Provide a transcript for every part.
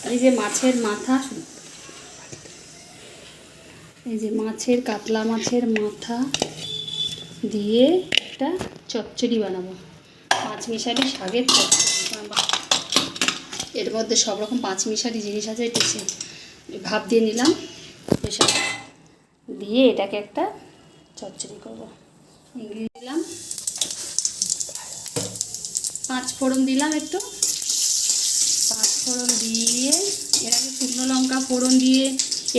এই যে মাছের মাথা, এই যে মাছের কাতলা মাছের মাথা দিয়ে একটা চচ্চড়ি বানাবো, পাঁচমিশালি শাকের চচ্চড়ি। এর মধ্যে সব রকম পাঁচমিশালি জিনিস আছে। এটা ভাপ দিয়ে নিলাম, প্রেশার দিয়ে এটাকে একটা চচ্চড়ি করবো। ইংরেজি দিলাম, পাঁচ ফোড়ন দিলাম, একটু পাঁচ ফোড়ন দিয়ে এর আগে শুকনো লঙ্কা ফোড়ন দিয়ে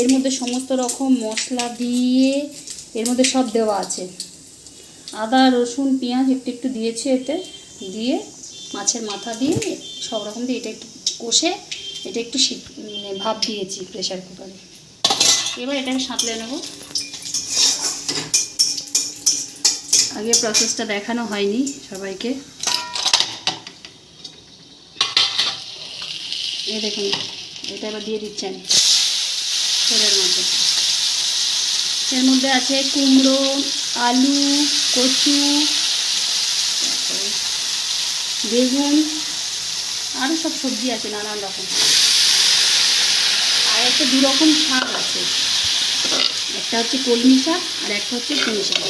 এর মধ্যে সমস্ত রকম মশলা দিয়ে এর মধ্যে সব দেওয়া আছে। আদা রসুন পেঁয়াজ একটু একটু দিয়েছি, এতে দিয়ে মাছের মাথা দিয়ে সব রকম দিয়ে এটা একটু কষে এটা একটু ভাপ দিয়েছি প্রেশার কুকারে। এবার এটাকে সাঁতলে নেব। আগে প্রসেসটা দেখানো হয়নি সবাইকে। এই দেখুন, এটা এবার দিয়ে দিচ্ছি আমি তেলের মধ্যে। এর মধ্যে আছে কুমড়ো, আলু, কচু, বেগুন, আরও সব সবজি আছে নানান রকম। আর একটা দু রকম শাক আছে, একটা হচ্ছে কলমি শাক আর একটা হচ্ছে পুঁই শাক।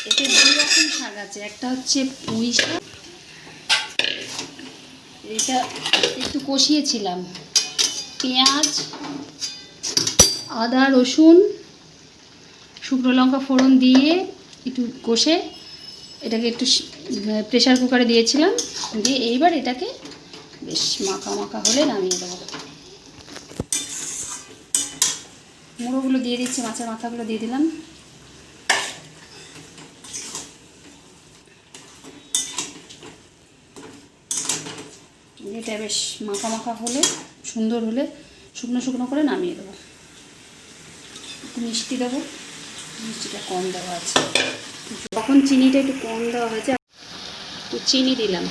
এতে দু রকম শাক আছে, একটা হচ্ছে পুঁই শাক, এটা একটু কষিয়েছিলাম, পেঁয়াজ আদা রসুন শুকনো লঙ্কা ফোড়ন দিয়ে একটু কষে এটাকে একটু প্রেশার কুকারে দিয়েছিলাম, দিয়ে এইবার এটাকে বেশ মাখা মাখা হলে নামিয়ে দেবো। মুড়োগুলো দিয়ে দিচ্ছি, মাছের মাথাগুলো দিয়ে দিলাম। এটা বেশ মাখা মাখা হলে সুন্দর হলে শুকনো শুকনো করে নামিয়ে দেবো। একটু মিষ্টি দেবো, মিষ্টিটা কম দেওয়া আছে, যখন চিনিটা একটু কম দেওয়া হয়েছে একটু চিনি দিলাম।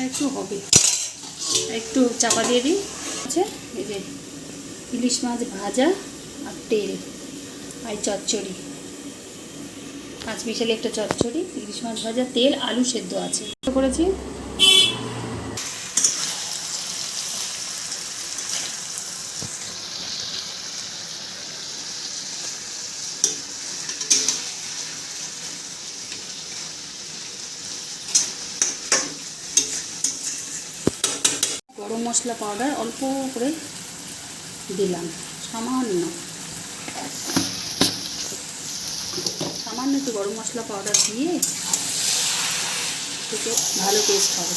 একটু হবে, একটু চাপা দিয়ে দিই। আচ্ছা, এই যে ইলিশ মাছ ভাজা আর তেল আর চচ্চড়ি, পাঁচমিশালি একটা চচ্চড়ি, ইলিশ মাছ ভাজা, তেল, আলু সেদ্ধ আছে করেছি। গরম মশলা পাউডার অল্প করে দিলাম, সামান্য সামান্য একটু গরম মশলা পাউডার দিয়ে থেকে ভালো টেস্ট হবে।